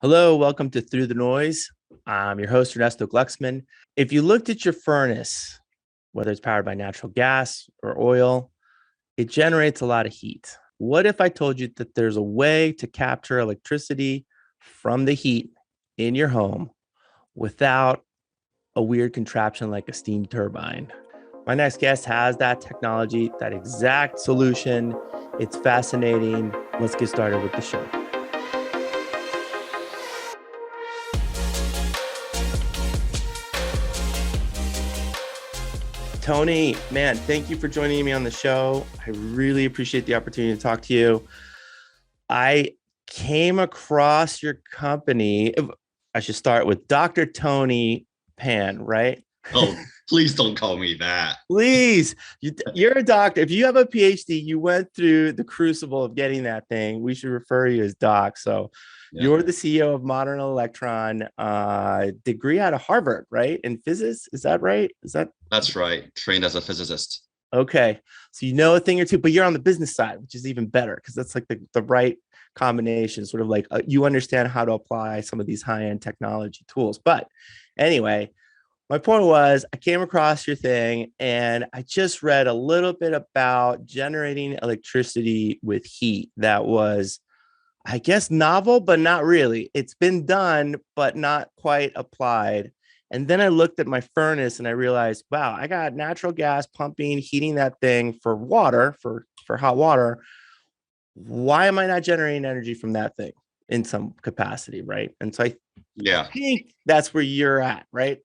Hello, welcome to Through the Noise. I'm your host, Ernesto Glucksman. If you looked at your furnace, whether it's powered by natural gas or oil, it generates a lot of heat. What if I told you that there's a way to capture electricity from the heat in your home without a weird contraption like a steam turbine? My next guest has that technology, that exact solution. It's fascinating. Let's get started with the show. Tony, man, thank you for joining me on the show. I really appreciate the opportunity to talk to you. I came across your company. I should start with Dr. Tony Pan, right? Oh, please don't call me that. Please, you're a doctor. If you have a PhD, you went through the crucible of getting that thing. We should refer you as Doc. So Yeah, you're the CEO of Modern Electron, degree out of Harvard, right? In physics. Is that right? Is that that's right. Trained as a physicist. okay? So you know a thing or two, but you're on the business side, which is even better because that's like the right combination, sort of like you understand how to apply some of these high-end technology tools. But anyway, my point was I came across your thing and I just read a little bit about generating electricity with heat that was, I guess, novel, but not really. It's been done, but not quite applied. And then I looked at my furnace and I realized, wow, I got natural gas pumping, heating that thing for water, for hot water. Why am I not generating energy from that thing in some capacity, right? And so I Yeah, think that's where you're at, right?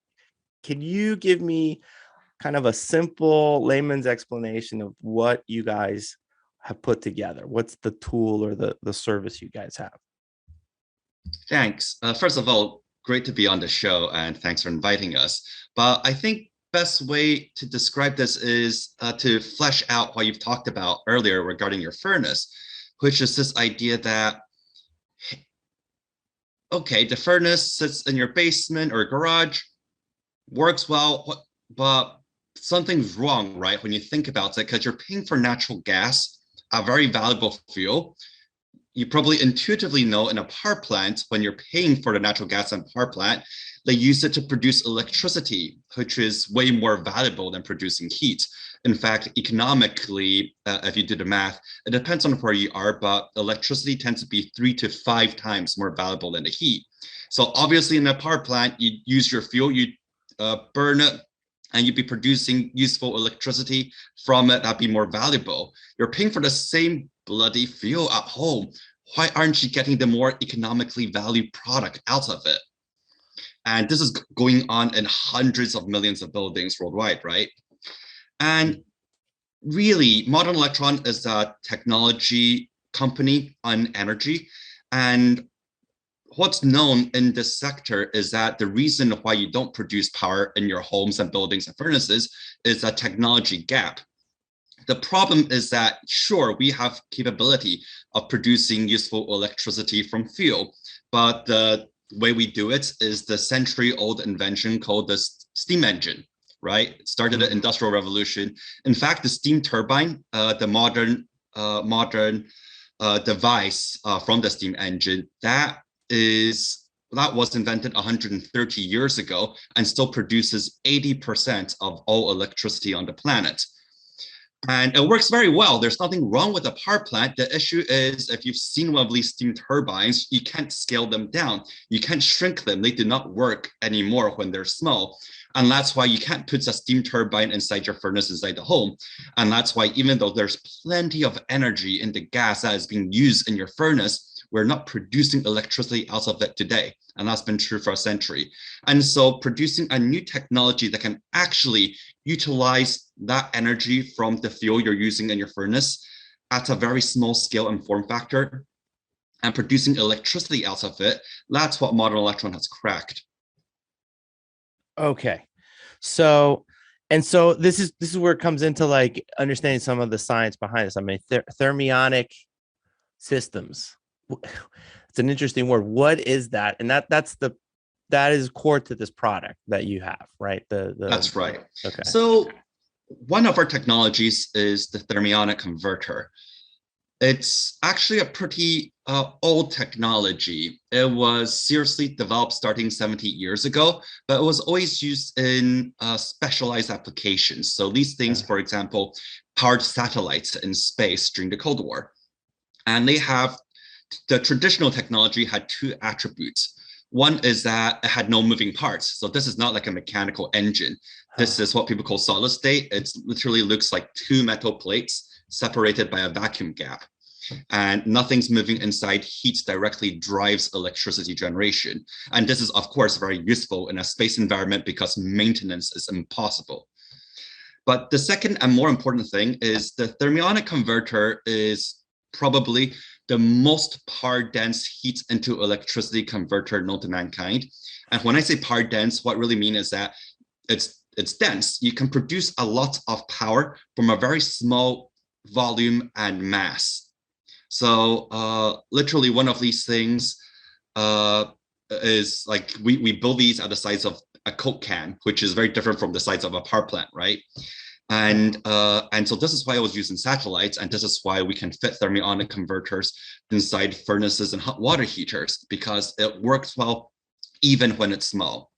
Can you give me kind of a simple layman's explanation of what you guys have put together? What's the tool or the service you guys have? thanks. First of all, great to be on the show and thanks for inviting us. But I think best way to describe this is to flesh out what you've talked about earlier regarding your furnace, which is this idea that, okay, the furnace sits in your basement or garage, works well, but something's wrong, right? When you think about it, because you're paying for natural gas, a very valuable fuel. You probably intuitively know in a power plant, when you're paying for the natural gas and power plant, they use it to produce electricity, which is way more valuable than producing heat. In fact, economically, if you do the math, it depends on where you are, but electricity tends to be 3 to 5 times more valuable than the heat. So obviously in a power plant, you use your fuel, you burn it, and you'd be producing useful electricity from it that'd be more valuable. You're paying for the same bloody fuel at home. Why aren't you getting the more economically valued product out of it? And this is going on in hundreds of millions of buildings worldwide, right? And really, Modern Electron is a technology company on energy. And what's known in this sector is that the reason why you don't produce power in your homes and buildings and furnaces is a technology gap. The problem is that, sure, we have capability of producing useful electricity from fuel, but the way we do it is the century-old invention called the steam engine, right? It started the Industrial Revolution. In fact, the steam turbine, the modern device from the steam engine, that was invented 130 years ago and still produces 80% of all electricity on the planet. And it works very well. There's nothing wrong with a power plant. The issue is if you've seen one of these steam turbines, you can't scale them down. You can't shrink them. They do not work anymore when they're small. And that's why you can't put a steam turbine inside your furnace inside the home. And that's why even though there's plenty of energy in the gas that is being used in your furnace, we're not producing electricity out of it today. And that's been true for a century. And so producing a new technology that can actually utilize that energy from the fuel you're using in your furnace at a very small scale and form factor and producing electricity out of it, that's what Modern Electron has cracked. Okay. So, and so this is where it comes into like understanding some of the science behind this. I mean, thermionic systems. It's an interesting word. What is that? And that is core to this product that you have, right? That's right. Okay. So one of our technologies is the Thermionic Converter. It's actually a pretty old technology. It was seriously developed starting 70 years ago, but it was always used in specialized applications. So these things, for example, powered satellites in space during the Cold War. And they have the traditional technology had two attributes. One is that it had no moving parts. So this is not like a mechanical engine. This is what people call solid state. It literally looks like two metal plates separated by a vacuum gap. And nothing's moving inside. Heat directly drives electricity generation. And this is, of course, very useful in a space environment because maintenance is impossible. But the second and more important thing is the thermionic converter is probably the most power dense heat into electricity converter known to mankind. And when I say power dense, what I really mean is that it's dense. You can produce a lot of power from a very small volume and mass. So literally one of these things is like we build these at the size of a Coke can, which is very different from the size of a power plant, right? And so this is why I was using satellites, and this is why we can fit thermionic converters inside furnaces and hot water heaters, because it works well even when it's small.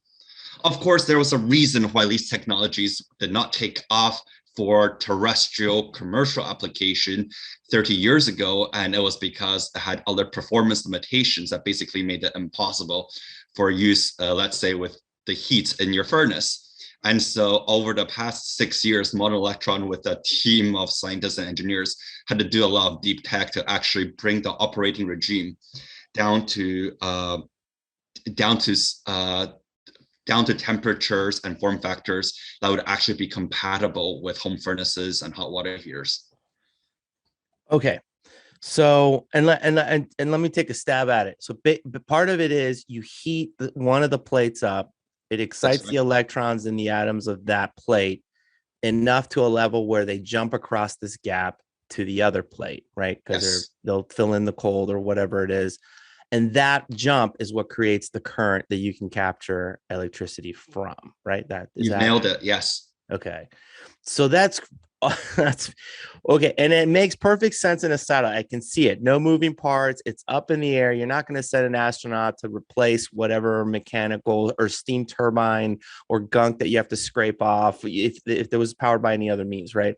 Of course, there was a reason why these technologies did not take off for terrestrial commercial application 30 years ago, and it was because it had other performance limitations that basically made it impossible for use, let's say, with the heat in your furnace. And so over the past 6 years, Modern Electron with a team of scientists and engineers had to do a lot of deep tech to actually bring the operating regime down to temperatures and form factors that would actually be compatible with home furnaces and hot water heaters. Okay. So, and let me take a stab at it. So part of it is you heat one of the plates up. It excites the electrons in the atoms of that plate enough to a level where they jump across this gap to the other plate, right? Because they'll fill in the cold or whatever it is. And that jump is what creates the current that you can capture electricity from, right? You nailed it. Yes. Okay. So that's okay. And it makes perfect sense in a satellite. I can see it. No moving parts. It's up in the air. You're not going to send an astronaut to replace whatever mechanical or steam turbine or gunk that you have to scrape off if there was powered by any other means, right?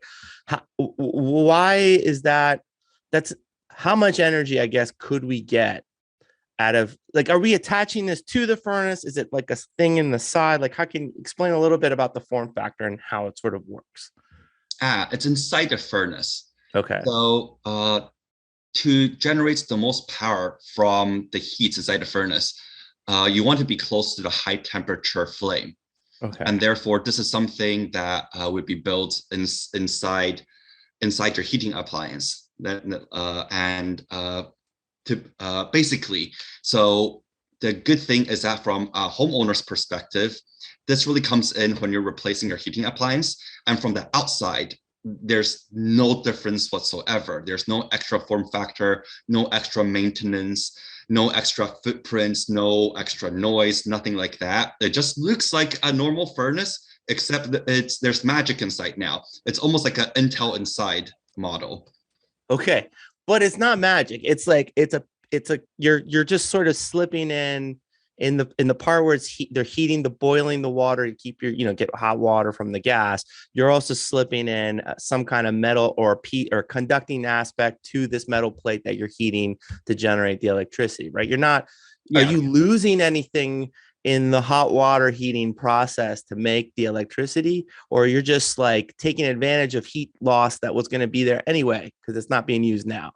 Why is that? That's how much energy, I guess, could we get out of, like, are we attaching this to the furnace? Is it like a thing in the side? Like, how can you explain a little bit about the form factor and how it sort of works? It's inside the furnace. Okay. So to generate the most power from the heat inside the furnace, you want to be close to the high temperature flame. Okay. And therefore, this is something that would be built inside your heating appliance. Basically, so the good thing is that from a homeowner's perspective, this really comes in when you're replacing your heating appliance. And from the outside, there's no difference whatsoever. There's no extra form factor, no extra maintenance, no extra footprints, no extra noise, nothing like that. It just looks like a normal furnace, except that there's magic inside now. It's almost like an Intel Inside model. Okay. But it's not magic. It's like you're just sort of slipping in the part where they're boiling the water to keep get hot water from the gas. You're also slipping in some kind of metal or conducting aspect to this metal plate that you're heating to generate the electricity, right? Are you losing anything in the hot water heating process to make the electricity, or you're just like taking advantage of heat loss that was going to be there anyway because it's not being used now?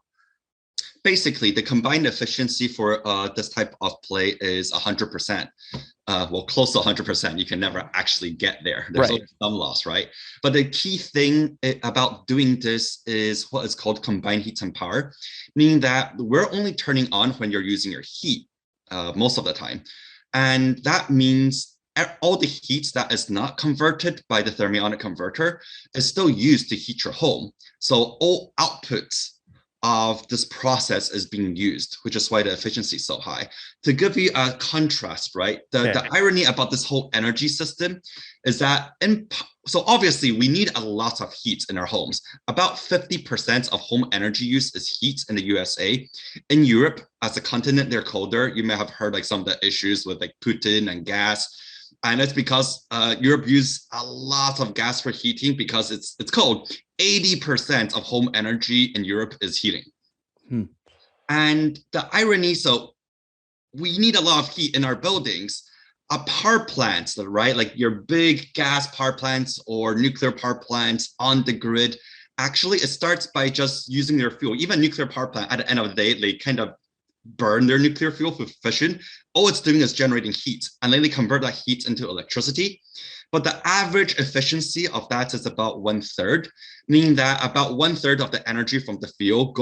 Basically, the combined efficiency for this type of plate is 100%. Well, close to 100%. You can never actually get there. There's always some loss, right? But the key thing about doing this is what is called combined heat and power, meaning that we're only turning on when you're using your heat most of the time. And that means all the heat that is not converted by the thermionic converter is still used to heat your home. So all outputs of this process is being used, which is why the efficiency is so high. To give you a contrast, right? The irony about this whole energy system is that so obviously we need a lot of heat in our homes. About 50% of home energy use is heat in the USA. In Europe, as a continent, they're colder. You may have heard like some of the issues with like Putin and gas. And it's because Europe uses a lot of gas for heating because it's cold. 80% of home energy in Europe is heating. And the irony, so we need a lot of heat in our buildings. A power plant, right? Like your big gas power plants or nuclear power plants on the grid, actually it starts by just using their fuel. Even nuclear power plant, at the end of the day, they kind of burn their nuclear fuel for fission. All it's doing is generating heat, and then they convert that heat into electricity. But the average efficiency of that is about 1/3, meaning that about 1/3 of the energy from the fuel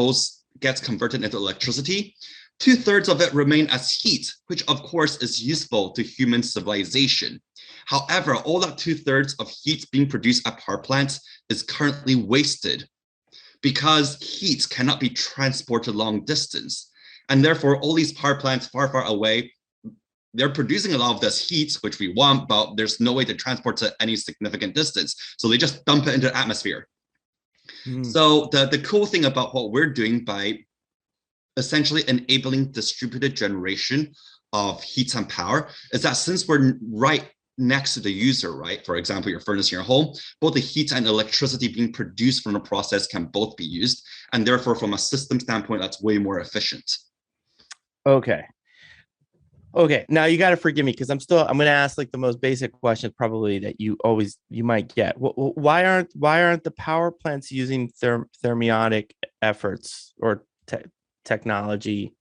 gets converted into electricity. 2/3 of it remain as heat, which of course is useful to human civilization. However, all that 2/3 of heat being produced at power plants is currently wasted because heat cannot be transported long distance. And therefore, all these power plants far, far away, they're producing a lot of this heat, which we want, but there's no way to transport to any significant distance. So they just dump it into the atmosphere. So the cool thing about what we're doing by essentially enabling distributed generation of heat and power is that since we're right next to the user, right? For example, your furnace in your home, both the heat and electricity being produced from the process can both be used. And therefore, from a system standpoint, that's way more efficient. Okay. Now you got to forgive me because I'm going to ask like the most basic question probably that you might get. Why aren't the power plants using thermionic efforts or technology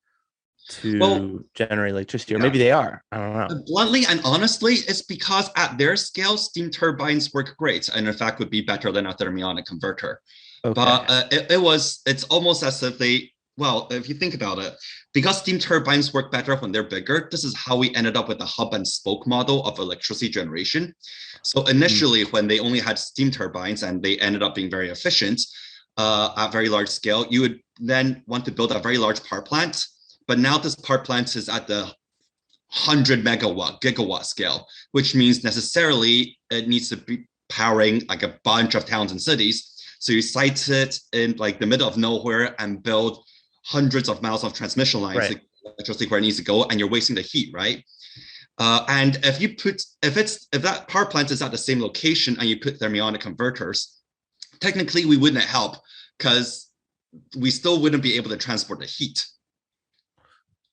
to generate electricity? Or maybe they are. I don't know. Bluntly and honestly, it's because at their scale, steam turbines work great, and in fact would be better than a thermionic converter. But it's almost as if if you think about it, because steam turbines work better when they're bigger, this is how we ended up with the hub and spoke model of electricity generation. So initially, when they only had steam turbines and they ended up being very efficient at very large scale, you would then want to build a very large power plant. But now this power plant is at the 100 gigawatt scale, which means necessarily it needs to be powering like a bunch of towns and cities. So you site it in like the middle of nowhere and build hundreds of miles of transmission lines, like electricity where it needs to go, and you're wasting the heat, right? And if that power plant is at the same location and you put thermionic converters, technically we wouldn't help because we still wouldn't be able to transport the heat.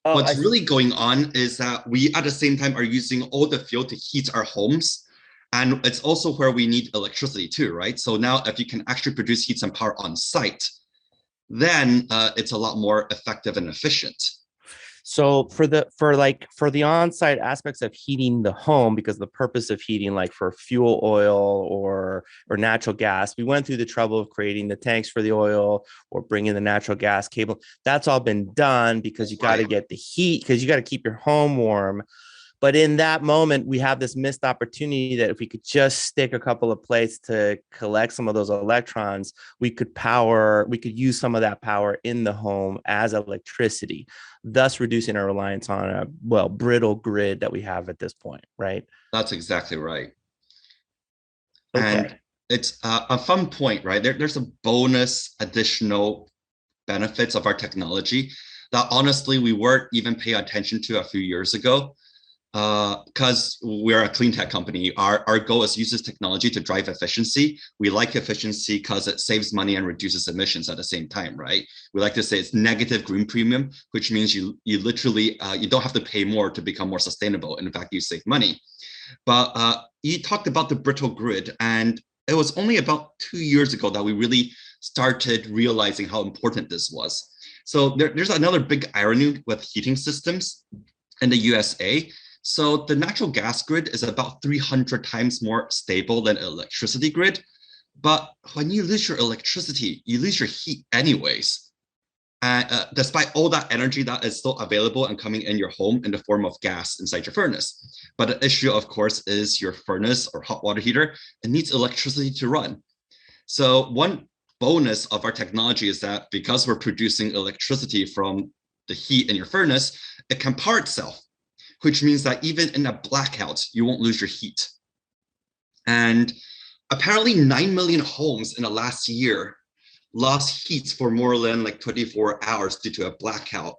What's really going on is that we at the same time are using all the fuel to heat our homes. And it's also where we need electricity too, right? So now if you can actually produce heat and power on site, then it's a lot more effective and efficient. So for the on-site aspects of heating the home, because the purpose of heating, like for fuel oil or natural gas, we went through the trouble of creating the tanks for the oil or bringing the natural gas cable. That's all been done because you got to get the heat, because you got to keep your home warm. But in that moment, we have this missed opportunity that if we could just stick a couple of plates to collect some of those electrons, we could use some of that power in the home as electricity, thus reducing our reliance on a brittle grid that we have at this point, right? That's exactly right. Okay. And it's a fun point, right? There's a bonus additional benefits of our technology that honestly we weren't even paying attention to a few years ago. Because we're a clean tech company, our goal is to use this technology to drive efficiency. We like efficiency because it saves money and reduces emissions at the same time, right? We like to say it's negative green premium, which means you literally, you don't have to pay more to become more sustainable. In fact, you save money. But you talked about the brittle grid, and it was only about 2 years ago that we really started realizing how important this was. So there's another big irony with heating systems in the USA. So the natural gas grid is about 300 times more stable than an electricity grid. But when you lose your electricity, you lose your heat anyways. Despite all that energy that is still available and coming in your home in the form of gas inside your furnace. But the issue, of course, is your furnace or hot water heater, it needs electricity to run. So one bonus of our technology is that because we're producing electricity from the heat in your furnace, it can power itself, which means that even in a blackout, you won't lose your heat. And apparently 9 million homes in the last year lost heat for more than like 24 hours due to a blackout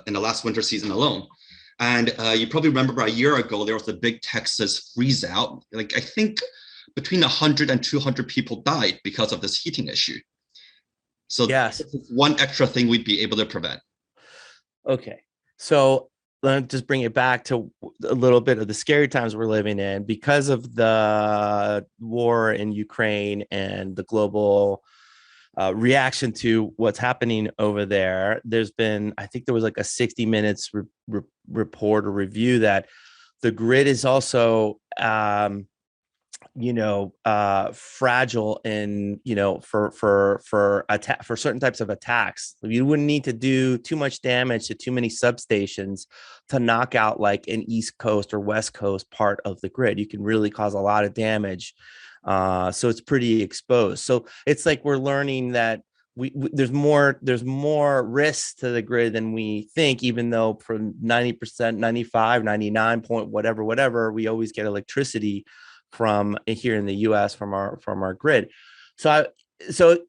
in the last winter season alone. And you probably remember about a year ago, there was a big Texas freeze out. Like I think between 100 and 200 people died because of this heating issue. So Yes. one extra thing we'd be able to prevent. Okay. So let me just bring it back to a little bit of the scary times we're living in because of the war in Ukraine and the global reaction to what's happening over there. There's been, I think there was like a 60 minutes report or review that the grid is also fragile in, for certain types of attacks. You wouldn't need to do too much damage to too many substations to knock out like an East Coast or West Coast part of the grid. You can really cause a lot of damage. So it's pretty exposed. So it's like we're learning that there's more risks to the grid than we think, even though from 90%, 95, 99 point, whatever, we always get electricity from here in the US from our grid. So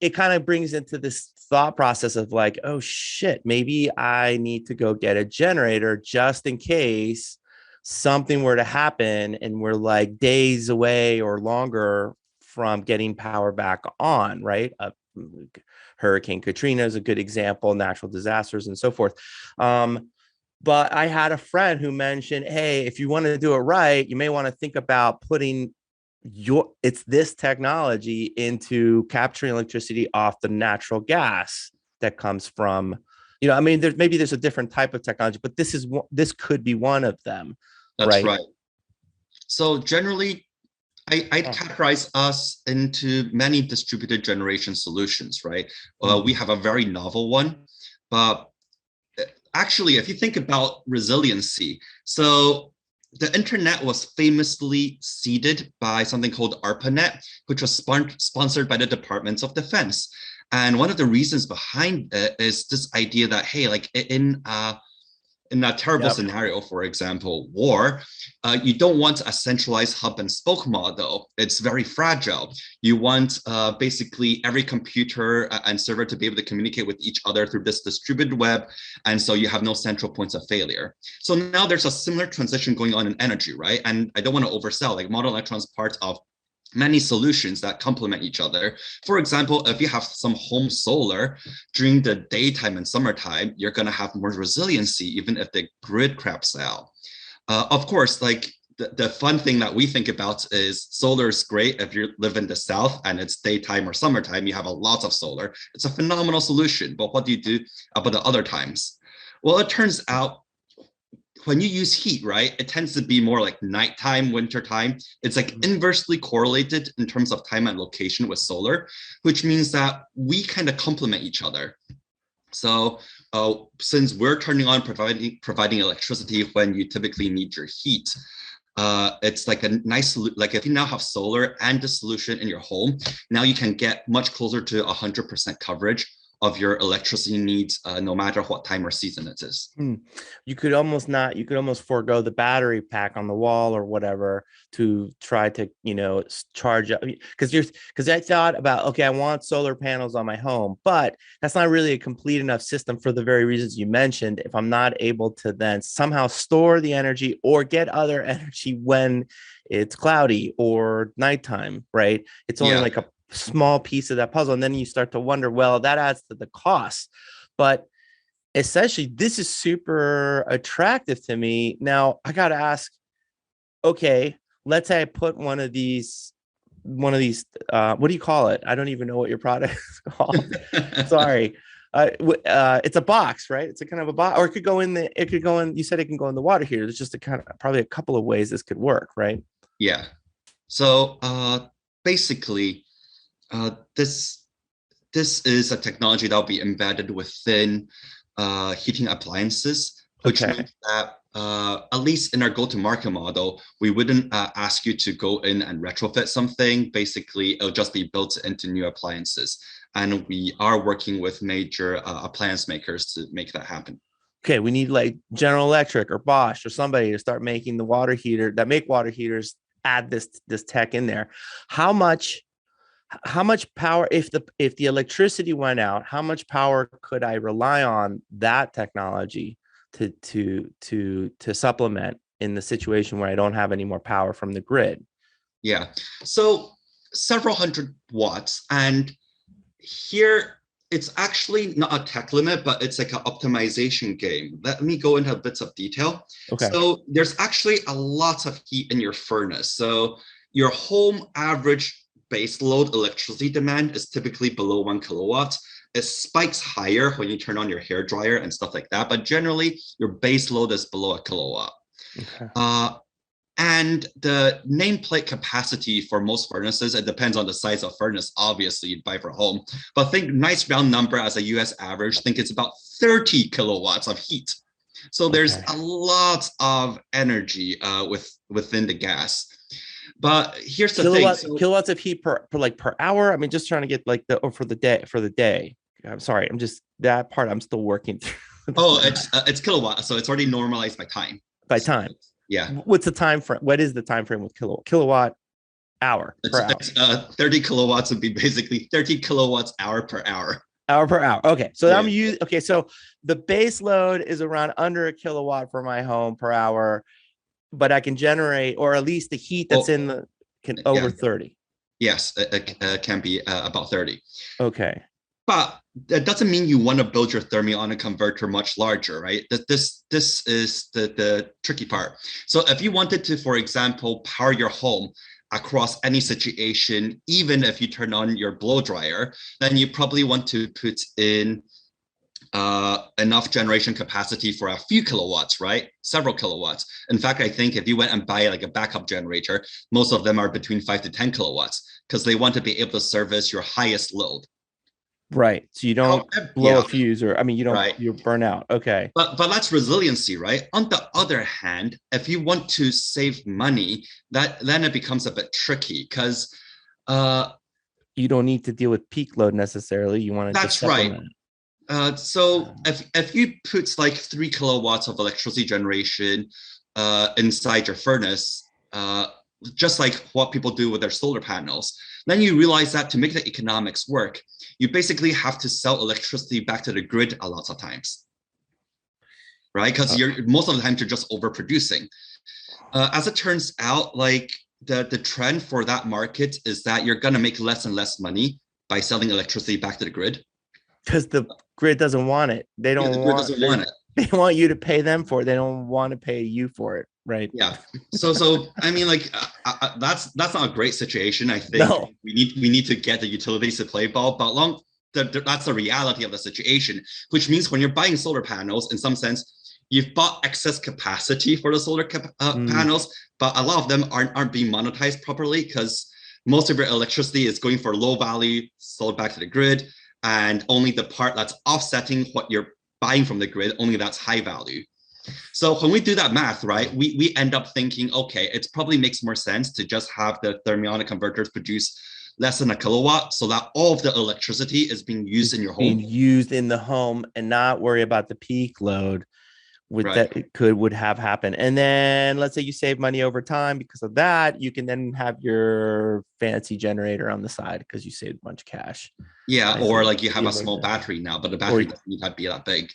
it kind of brings into this thought process of like, oh shit, maybe I need to go get a generator just in case something were to happen and we're like days away or longer from getting power back on, right? Hurricane Katrina is a good example, natural disasters and so forth. But I had a friend who mentioned, hey, if you want to do it right, you may want to think about putting this technology into capturing electricity off the natural gas that comes from, there's a different type of technology, but this could be one of them. That's right. So generally, I'd categorize us into many distributed generation solutions, right? We have a very novel one, but actually, if you think about resiliency, so the internet was famously seeded by something called ARPANET, which was sponsored by the Department of Defense. And one of the reasons behind it is this idea that, hey, like in that terrible scenario, for example, war, you don't want a centralized hub and spoke model. It's very fragile. You want basically every computer and server to be able to communicate with each other through this distributed web. And so you have no central points of failure. So now there's a similar transition going on in energy, right? And I don't want to oversell, like Modern Electron is part of many solutions that complement each other. For example, if you have some home solar during the daytime and summertime, you're going to have more resiliency, even if the grid craps out. Of course, like the fun thing that we think about is solar is great if you live in the South and it's daytime or summertime, you have a lot of solar. It's a phenomenal solution, but what do you do about the other times? Well, it turns out when you use heat, right, it tends to be more like nighttime, wintertime. It's like inversely correlated in terms of time and location with solar, which means that we kind of complement each other. So since we're turning on providing electricity when you typically need your heat, it's like a nice, like if you now have solar and the solution in your home, now you can get much closer to 100% coverage of your electricity needs, no matter what time or season it is. You could almost forego the battery pack on the wall or whatever to try to, charge up. Because I thought about, okay, I want solar panels on my home, but that's not really a complete enough system for the very reasons you mentioned. If I'm not able to then somehow store the energy or get other energy when it's cloudy or nighttime, right? It's only like a small piece of that puzzle. And then you start to wonder, well, that adds to the cost. But essentially, this is super attractive to me. Now, I got to ask, okay, let's say I put one of these, what do you call it? I don't even know what your product is called. Sorry. It's a box, right? It's a kind of a box, or it could go in you said it can go in the water here. There's just probably a couple of ways this could work, right? Yeah. So basically, this is a technology that will be embedded within heating appliances, which means that at least in our go-to-market model, we wouldn't ask you to go in and retrofit something. Basically, it'll just be built into new appliances. And we are working with major appliance makers to make that happen. Okay, we need like General Electric or Bosch or somebody to start making the water heater that make water heaters, add this tech in there. How much power, if the electricity went out, how much power could I rely on that technology to supplement in the situation where I don't have any more power from the grid? Yeah, so several hundred watts. And here it's actually not a tech limit, but it's like an optimization game. Let me go into bits of detail. Okay. So there's actually a lot of heat in your furnace. So your home average base load electricity demand is typically below 1 kilowatt. It spikes higher when you turn on your hair dryer and stuff like that. But generally, your base load is below 1 kilowatt. Okay. And the nameplate capacity for most furnaces, it depends on the size of furnace, obviously, you'd buy for home. But think nice round number as a US average, think it's about 30 kilowatts of heat. So there's a lot of energy within the gas. But here's the thing. So, kilowatts of heat per hour. I mean, just trying to get like for the day. I'm sorry. I'm just that part. I'm still working through. Oh, it's kilowatt. So it's already normalized by time. By time. So, yeah. What's the time frame? What is the time frame with kilowatt hour per hour? 30 kilowatts would be basically 30 kilowatts hour per hour. Hour per hour. Okay. So yeah. I'm using, okay. So the base load is around under a kilowatt for my home per hour, but I can generate, or at least the heat that's in the over 30. Yes, it can be about 30. Okay. But that doesn't mean you want to build your Thermionic Converter much larger, right? This is the tricky part. So if you wanted to, for example, power your home across any situation, even if you turn on your blow dryer, then you probably want to put in enough generation capacity for a few kilowatts, right? Several kilowatts. In fact, I think if you went and buy like a backup generator, most of them are between 5 to 10 kilowatts because they want to be able to service your highest load. Right. So you don't blow a fuse, or I mean, you don't, you burn out. Okay. But that's resiliency, right? On the other hand, if you want to save money, then it becomes a bit tricky because you don't need to deal with peak load necessarily. You want to that's just right. So if you put like 3 kilowatts of electricity generation inside your furnace, just like what people do with their solar panels, then you realize that to make the economics work, you basically have to sell electricity back to the grid a lot of times, right? Because most of the time you're just overproducing. As it turns out, like the trend for that market is that you're going to make less and less money by selling electricity back to the grid. Because the grid doesn't want it. They don't want it. They want you to pay them for it. They don't want to pay you for it, right? Yeah. So I mean, like that's not a great situation. I think we need to get the utilities to play ball, but that's the reality of the situation. Which means when you're buying solar panels, in some sense, you've bought excess capacity for the solar panels, but a lot of them aren't being monetized properly because most of your electricity is going for low value, sold back to the grid, and only the part that's offsetting what you're buying from the grid, only that's high value. So when we do that math, right, we end up thinking, okay, it probably makes more sense to just have the Thermionic converters produce less than a kilowatt so that all of the electricity is being used in your home. Being used in the home and not worry about the peak load that would have happened. And then let's say you save money over time because of that, you can then have your fancy generator on the side because you saved a bunch of cash. Yeah, or like you have a small battery now, but the battery doesn't need to be that big.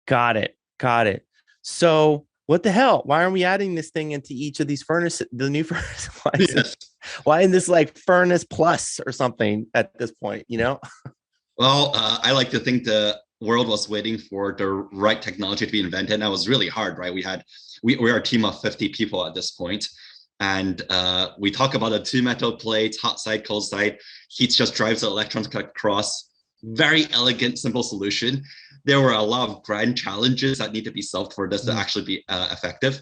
Got it. So what the hell? Why aren't we adding this thing into each of these furnaces, the new furnace? Why in this like furnace plus or something at this point, you know? Well, I like to think the world was waiting for the right technology to be invented. And that was really hard, right? We're a team of 50 people at this point. And we talk about the 2 metal plates, hot side, cold side. Heat just drives the electrons across. Very elegant, simple solution. There were a lot of grand challenges that need to be solved for this to actually be effective.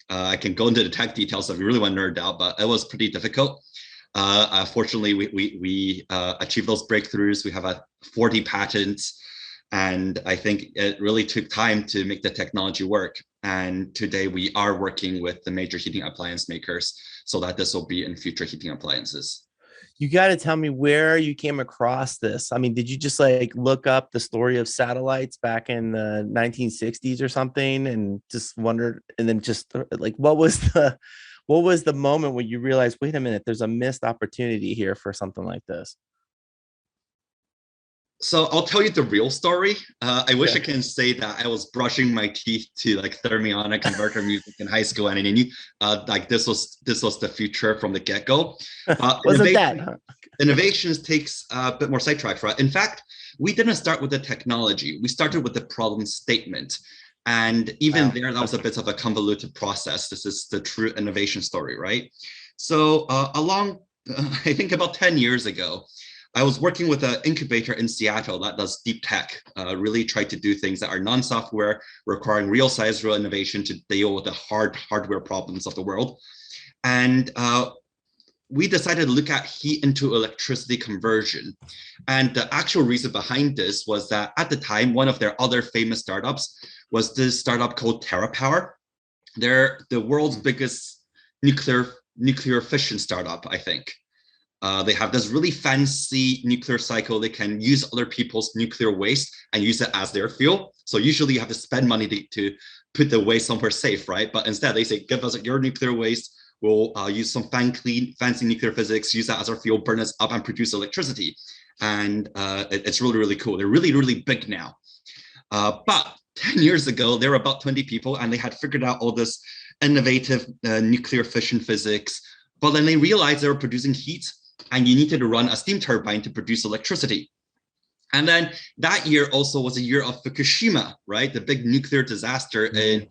I can go into the tech details if you really want to nerd out, but it was pretty difficult. Fortunately, we achieved those breakthroughs. We have 40 patents. And I think it really took time to make the technology work. And today we are working with the major heating appliance makers so that this will be in future heating appliances. You got to tell me where you came across this. I mean, did you just like look up the story of satellites back in the 1960s or something and just wondered, and then just like what was the moment when you realized, wait a minute, there's a missed opportunity here for something like this? So I'll tell you the real story. I wish Yeah. I can say that I was brushing my teeth to like Thermionic Converter music in high school, and I knew like this was the future from the get go. But Wasn't that, huh? innovations takes a bit more sidetracked, right? In fact, we didn't start with the technology. We started with the problem statement. And even Wow. there, that was a bit of a convoluted process. This is the true innovation story, right? So I think about 10 years ago, I was working with an incubator in Seattle that does deep tech, really try to do things that are non-software, requiring real size, real innovation to deal with the hardware problems of the world. And we decided to look at heat into electricity conversion. And the actual reason behind this was that at the time, one of their other famous startups was this startup called TerraPower. They're the world's biggest nuclear fission startup, I think. They have this really fancy nuclear cycle. They can use other people's nuclear waste and use it as their fuel. So usually you have to spend money to put the waste somewhere safe, right? But instead they say, give us your nuclear waste. We'll use some fancy nuclear physics, use that as our fuel, burn us up and produce electricity. And it's really, really cool. They're really, really big now. But 10 years ago, there were about 20 people and they had figured out all this innovative nuclear fission physics. But then they realized they were producing heat and you needed to run a steam turbine to produce electricity. And then that year also was a year of Fukushima, right? The big nuclear disaster in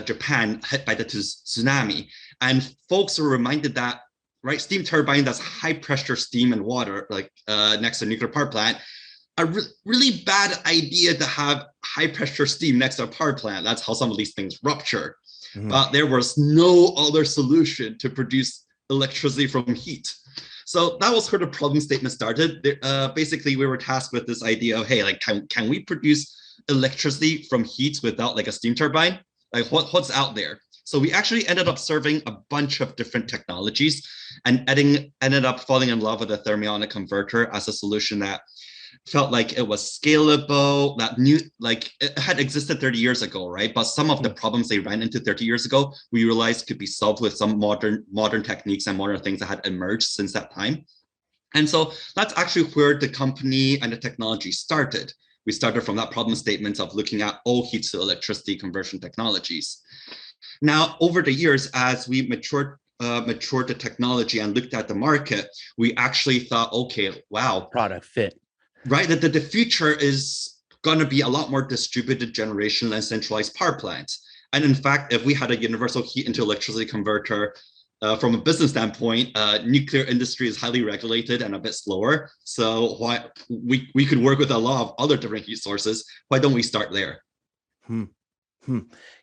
Japan hit by the tsunami. And folks were reminded that, right, steam turbine, that's high pressure steam and water, like next to a nuclear power plant, really bad idea to have high pressure steam next to a power plant. That's how some of these things rupture. Mm-hmm. But there was no other solution to produce electricity from heat. So that was where the problem statement started. Basically, we were tasked with this idea of, hey, like, can we produce electricity from heat without like a steam turbine? Like, what's out there? So we actually ended up serving a bunch of different technologies and ended up falling in love with the Thermionic Converter as a solution that felt like it was scalable, that like it had existed 30 years ago, right? But some of the problems they ran into 30 years ago, we realized could be solved with some modern techniques and modern things that had emerged since that time. And so that's actually where the company and the technology started. We started from that problem statement of looking at all heat to electricity conversion technologies. Now, over the years, as we matured the technology and looked at the market, we actually thought, okay, wow, product fit. Right, that the future is going to be a lot more distributed generation and centralized power plants. And in fact, if we had a universal heat into electricity converter, from a business standpoint, nuclear industry is highly regulated and a bit slower. So why we could work with a lot of other different heat sources. Why don't we start there?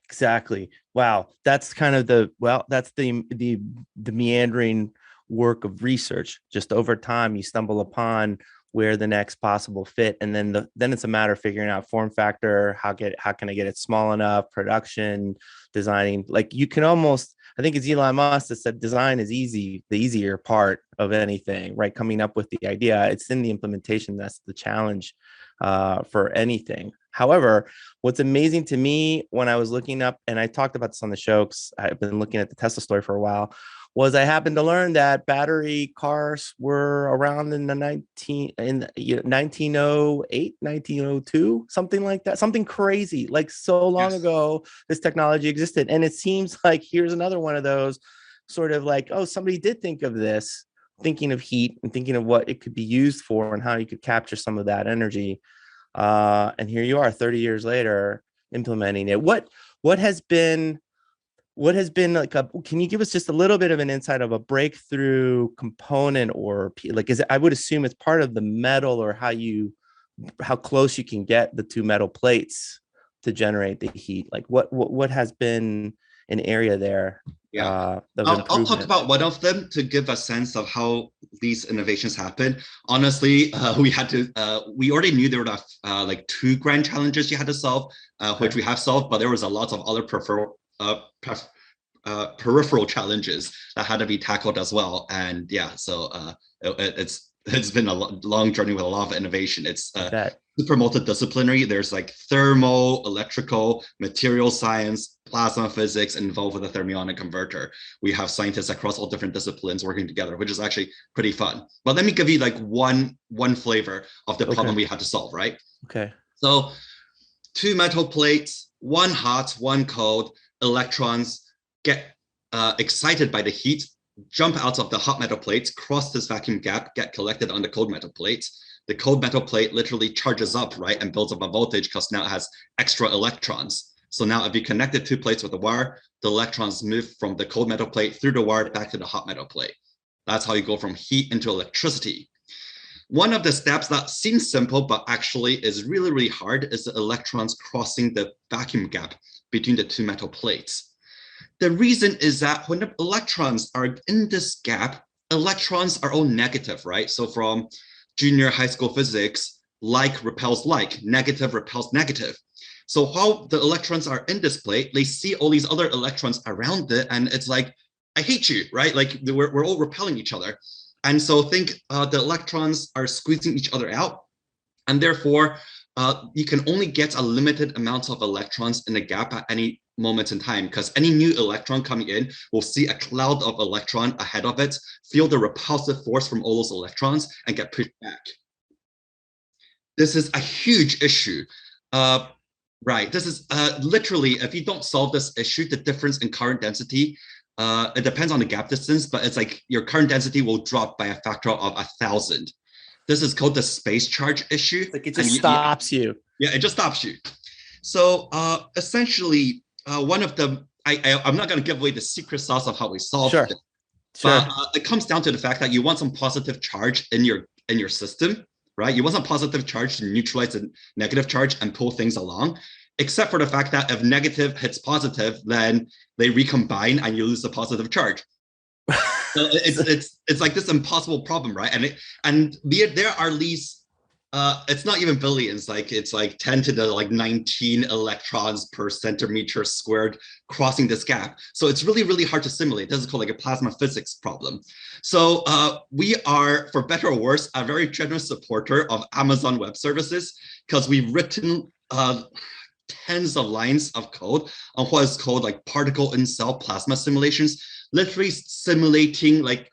Exactly. Wow. That's kind of that's the meandering work of research. Just over time, you stumble upon where the next possible fit, and then it's a matter of figuring out form factor, how can I get it small enough, production, designing. Like you can almost, I think it's Elon Musk that said design is easy, the easier part of anything, right? Coming up with the idea, it's in the implementation that's the challenge for anything. However, what's amazing to me when I was looking up, and I talked about this on the show because I've been looking at the Tesla story for a while, was I happened to learn that battery cars were around in the 1908, 1902, something like that, something crazy, like so long ago, this technology existed. And it seems like here's another one of those sort of like, oh, somebody did think of this, thinking of heat and thinking of what it could be used for and how you could capture some of that energy. And here you are 30 years later implementing it. What has been like can you give us just a little bit of an insight of a breakthrough component, or like, I would assume it's part of the metal, or how close you can get the two metal plates to generate the heat? Like what has been an area there Yeah. of I'll talk improvement. about one of them to give a sense of how these innovations happen. Honestly, we already knew there were like two grand challenges you had to solve, which we have solved, but there was a lot of other peripheral challenges that had to be tackled as well. And yeah, so it's been a long journey with a lot of innovation. It's super multidisciplinary. There's like thermal, electrical, material science, plasma physics involved with a thermionic converter. We have scientists across all different disciplines working together, which is actually pretty fun. But let me give you like one flavor of the problem we had to solve, right? Okay. So two metal plates, one hot, one cold, electrons get excited by the heat, jump out of the hot metal plates, cross this vacuum gap, get collected on the cold metal plates. The cold metal plate literally charges up, right, and builds up a voltage because now it has extra electrons. So now if you connect the two plates with a wire, the electrons move from the cold metal plate through the wire back to the hot metal plate. That's how you go from heat into electricity. One of the steps that seems simple, but actually is really, really hard is the electrons crossing the vacuum gap between the two metal plates. The reason is that when the electrons are in this gap, electrons are all negative, right? So from junior high school physics, like repels like, negative repels negative. So while the electrons are in this plate, they see all these other electrons around it, and it's like, I hate you, right? Like we're all repelling each other. And so think the electrons are squeezing each other out, and therefore you can only get a limited amount of electrons in the gap at any moment in time, because any new electron coming in will see a cloud of electron ahead of it, feel the repulsive force from all those electrons, and get pushed back. This is a huge issue. Right, this is literally, if you don't solve this issue, the difference in current density, it depends on the gap distance, but it's like your current density will drop by a factor of 1,000. This is called the space charge issue. Like it just stops you. Yeah, it just stops you. So essentially, one of the, I'm not going to give away the secret sauce of how we solve it, but it comes down to the fact that you want some positive charge in your system, right? You want some positive charge to neutralize the negative charge and pull things along, except for the fact that if negative hits positive, then they recombine and you lose the positive charge. So it's like this impossible problem, right? And there are these, it's not even billions, like it's like 10 to the like 19 electrons per centimeter squared crossing this gap. So it's really, really hard to simulate. This is called like a plasma physics problem. So we are, for better or worse, a very generous supporter of Amazon Web Services, because we've written tens of lines of code on what is called like particle in cell plasma simulations, literally simulating like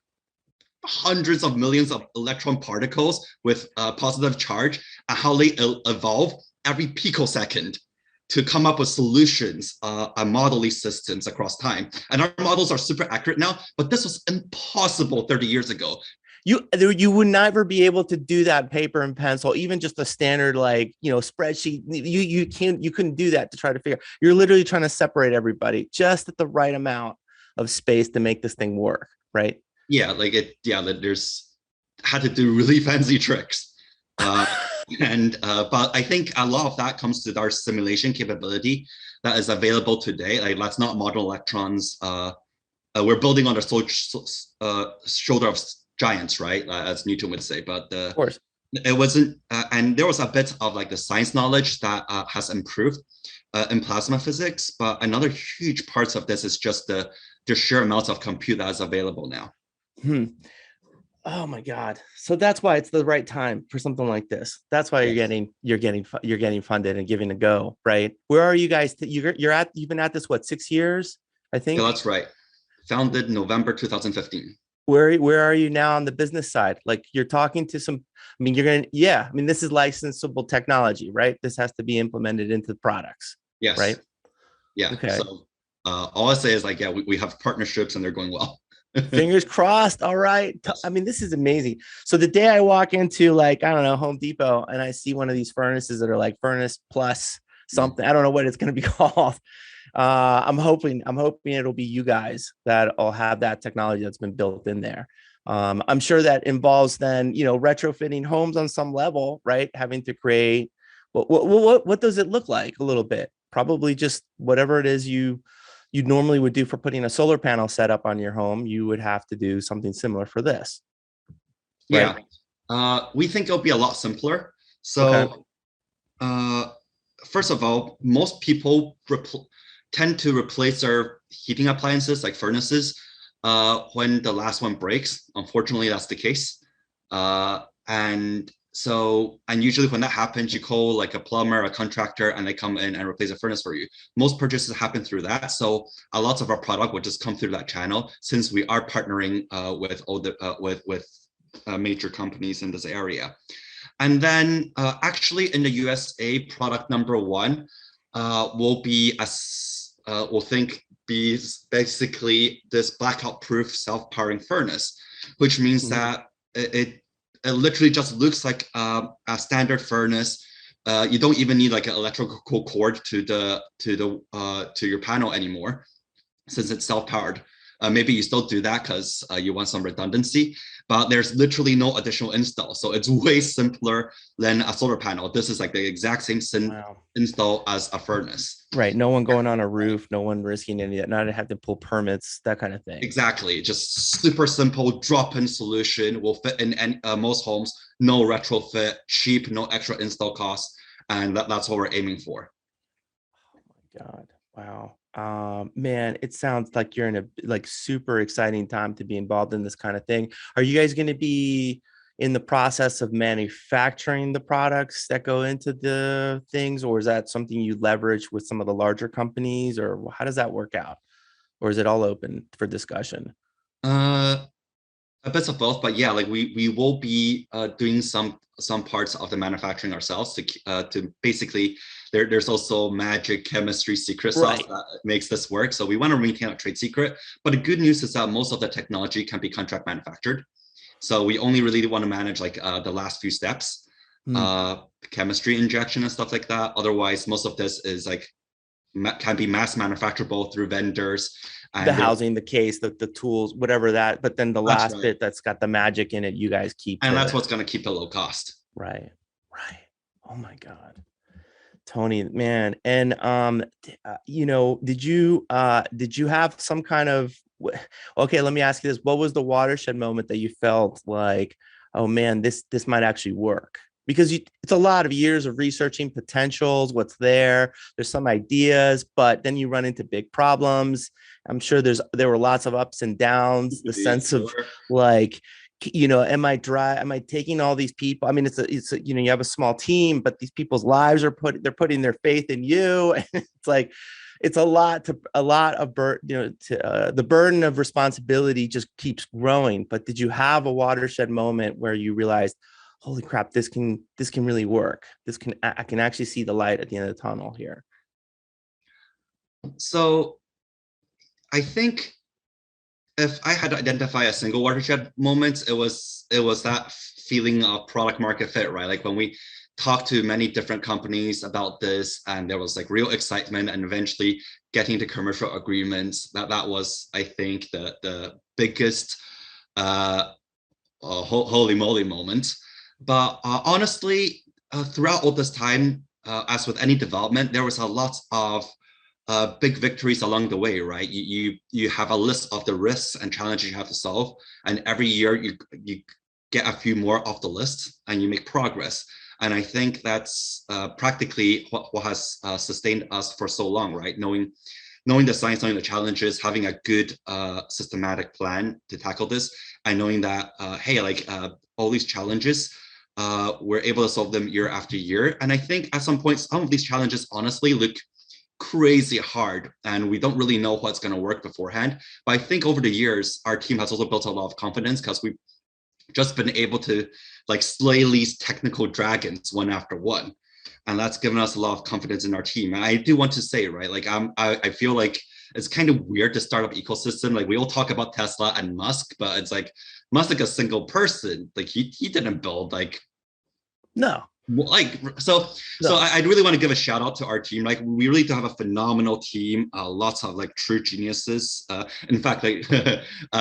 hundreds of millions of electron particles with positive charge and how they evolve every picosecond to come up with solutions and model these systems across time. And our models are super accurate now, but this was impossible 30 years ago. You would never be able to do that paper and pencil, even just a standard like spreadsheet. You couldn't do that to try to figure. You're literally trying to separate everybody just at the right amount of space to make this thing work, right? Yeah, like there's had to do really fancy tricks, but I think a lot of that comes to our simulation capability that is available today. Like that's not modern electrons. We're building on the shoulder of giants, right? As Newton would say, but of course it wasn't. And there was a bit of like the science knowledge that has improved in plasma physics, but another huge part of this is just the sheer amount of compute that is available now. Oh my God! So that's why it's the right time for something like this. That's why you're getting funded and giving a go, right? Where are you guys? You've been at this 6 years, I think. Yeah, that's right. Founded November 2015. Where are you now on the business side? Like you're talking to some, this is licensable technology, right? This has to be implemented into the products. Yes. Right. Yeah. Okay. So all I say is like, we have partnerships and they're going well. Fingers crossed. All right. This is amazing. So the day I walk into Home Depot and I see one of these furnaces that are like furnace plus something, I don't know what it's going to be called. I'm hoping it'll be you guys that'll have that technology that's been built in there. I'm sure that involves then, retrofitting homes on some level, right? Having to create, what does it look like a little bit? Probably just whatever it is you you normally would do for putting a solar panel set up on your home, you would have to do something similar for this, Yeah. right? We think it'll be a lot simpler. Okay. So, first of all, most people tend to replace their heating appliances like furnaces when the last one breaks. Unfortunately, that's the case. And usually when that happens, you call like a plumber, a contractor, and they come in and replace a furnace for you. Most purchases happen through that. So a lot of our product will just come through that channel since we are partnering with all the with major companies in this area. And then actually in the USA, product number one will be we'll think be basically this blackout proof self-powering furnace, which means that it literally just looks like a standard furnace. You don't even need like an electrical cord to your panel anymore, since it's self-powered. Maybe you still do that because you want some redundancy, but there's literally no additional install. So it's way simpler than a solar panel. This is like the exact same install as a furnace. Right. No one going on a roof, no one risking any of that, not to have to pull permits, that kind of thing. Exactly. Just super simple drop-in solution will fit in most homes, no retrofit, cheap, no extra install costs. And that's what we're aiming for. Oh my God. Wow. Man, it sounds like you're in a like super exciting time to be involved in this kind of thing. Are you guys going to be in the process of manufacturing the products that go into the things, or is that something you leverage with some of the larger companies, or how does that work out? Or is it all open for discussion? A bit of both, but yeah, like we will be doing some parts of the manufacturing ourselves to basically there's also magic chemistry secret sauce that makes this work. So we want to maintain a trade secret. But the good news is that most of the technology can be contract manufactured. So we only really want to manage like the last few steps, chemistry injection and stuff like that. Otherwise, most of this is like can be mass manufacturable through vendors. And the housing, the case, the tools, whatever that. But then the last bit that's got the magic in it, you guys keep. And that's what's going to keep it low cost. Right. Oh my God. Tony, man. And did you have some kind of, okay, let me ask you this. What was the watershed moment that you felt like, oh man, this might actually work? Because it's a lot of years of researching potentials, what's there's some ideas, but then you run into big problems. I'm sure there were lots of ups and downs, the sense of like, am I taking all these people? I mean, it's you have a small team, but these people's lives they're putting their faith in you. And it's like, it's a lot of the burden of responsibility just keeps growing. But did you have a watershed moment where you realized, holy crap, this can really work? I can actually see the light at the end of the tunnel here. So I think if I had to identify a single watershed moment, it was that feeling of product market fit, right? Like when we talked to many different companies about this, and there was like real excitement, and eventually getting to commercial agreements. That was, I think, the biggest holy moly moment. But honestly, throughout all this time, as with any development, there was a lot of big victories along the way, right? You have a list of the risks and challenges you have to solve, and every year you get a few more off the list, and you make progress. And I think that's practically what has sustained us for so long, right? Knowing the science, knowing the challenges, having a good systematic plan to tackle this, and knowing that all these challenges, we're able to solve them year after year. And I think at some point, some of these challenges honestly look crazy hard, and we don't really know what's going to work beforehand. But I think over the years, our team has also built a lot of confidence because we've just been able to like slay these technical dragons one after one, and that's given us a lot of confidence in our team. And I do want to say, right, like I feel like it's kind of weird to start up ecosystem. Like we all talk about Tesla and Musk, but it's like Musk like a single person. Like he didn't build like so I really want to give a shout out to our team. Like we really do have a phenomenal team, lots of like true geniuses. In fact, like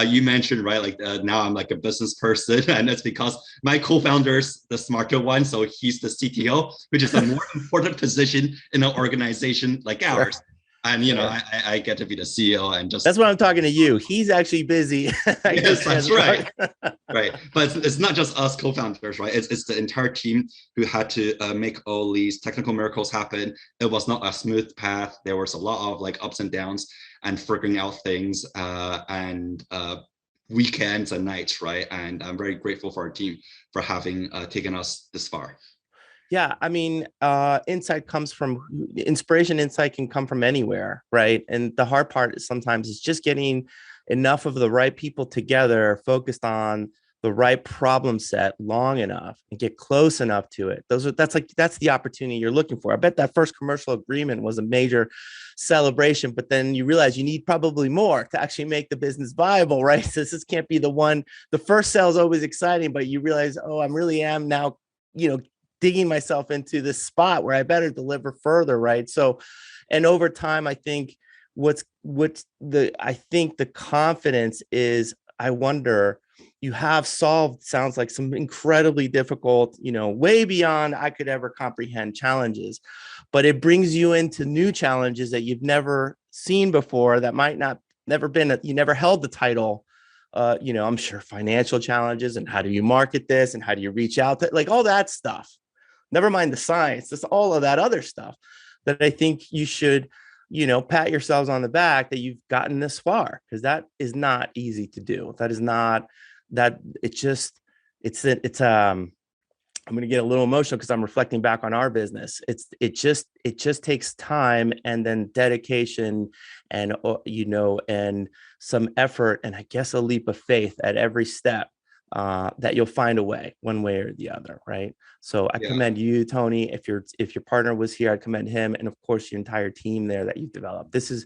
you mentioned, right, like now I'm like a business person, and it's because my co-founder's the smarter one, so he's the CTO, which is a more important position in an organization like ours. And I get to be the CEO and just. That's what I'm talking to you. He's actually busy. Yes, that's right. Right. But it's not just us co-founders, right? It's the entire team who had to make all these technical miracles happen. It was not a smooth path. There was a lot of like ups and downs and figuring out things and weekends and nights, right? And I'm very grateful for our team for having taken us this far. Yeah, I mean, insight comes from inspiration. Insight can come from anywhere, right? And the hard part is sometimes is just getting enough of the right people together, focused on the right problem set long enough and get close enough to it. That's the opportunity you're looking for. I bet that first commercial agreement was a major celebration, but then you realize you need probably more to actually make the business viable, right? So this can't be the first sale is always exciting, but you realize, oh, I really am now, digging myself into this spot where I better deliver further, right? So, and over time, I think the confidence is, I wonder, you have solved, sounds like, some incredibly difficult, way beyond I could ever comprehend challenges, but it brings you into new challenges that you've never seen before, that might not never been, you never held the title. I'm sure financial challenges, and how do you market this, and how do you reach out to, like, all that stuff. Never mind the science, just all of that other stuff that I think you should, pat yourselves on the back that you've gotten this far, because that is not easy to do. That is not that. I'm going to get a little emotional because I'm reflecting back on our business. It just takes time, and then dedication, and and some effort, and I guess a leap of faith at every step, that you'll find a way, one way or the other, right? So I commend you, Tony. If your partner was here, I'd commend him, and of course your entire team there that you've developed. This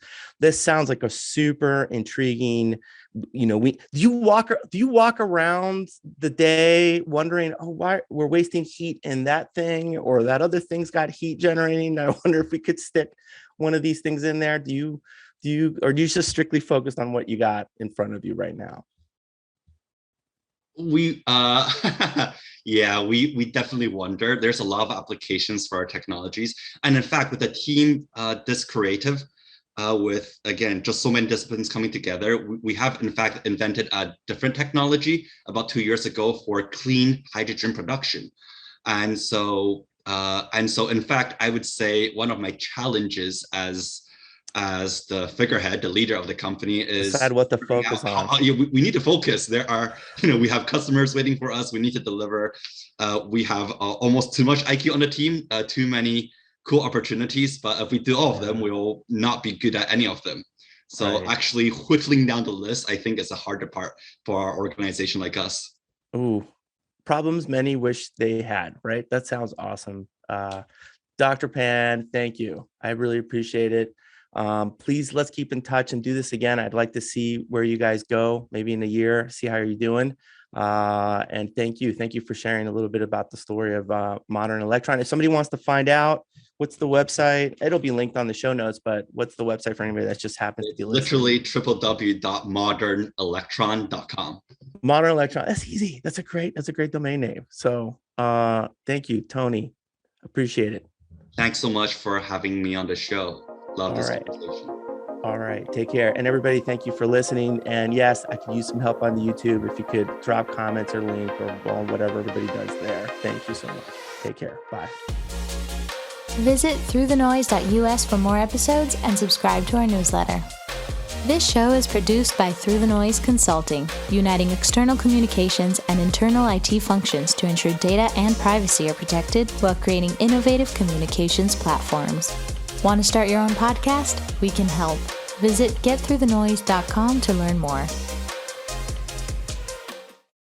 sounds like a super intriguing. Do you walk around the day wondering, oh, why we're wasting heat in that thing, or that other thing's got heat generating? I wonder if we could stick one of these things in there. Do you just strictly focused on what you got in front of you right now? We we definitely wonder. There's a lot of applications for our technologies, and in fact, with the team this creative, with, again, just so many disciplines coming together, we have in fact invented a different technology about 2 years ago for clean hydrogen production. And so in fact, I would say one of my challenges as the figurehead, the leader of the company, is decide what to focus on. We need to focus. There are, we have customers waiting for us. We need to deliver. We have almost too much IQ on the team, too many cool opportunities. But if we do all of them, we will not be good at any of them. So actually whittling down the list, I think, is a harder part for our organization like us. Ooh, problems many wish they had, right? That sounds awesome. Dr. Pan, thank you. I really appreciate it. Please, let's keep in touch and do this again. I'd like to see where you guys go, maybe in a year, see how you're doing. And thank you for sharing a little bit about the story of Modern Electron. If somebody wants to find out, what's the website? It'll be linked on the show notes, but what's the website for anybody that just happens to be listening? Literally www.modernelectron.com. Modern Electron. That's easy. That's a great domain name. So thank you, Tony. Appreciate it. Thanks so much for having me on the show. Love this conversation. All right. Take care. And everybody, thank you for listening. And yes, I could use some help on the YouTube. If you could drop comments or link or whatever everybody does there. Thank you so much. Take care. Bye. Visit throughthenoise.us for more episodes and subscribe to our newsletter. This show is produced by Through the Noise Consulting, uniting external communications and internal IT functions to ensure data and privacy are protected while creating innovative communications platforms. Want to start your own podcast? We can help. Visit getthroughthenoise.com to learn more.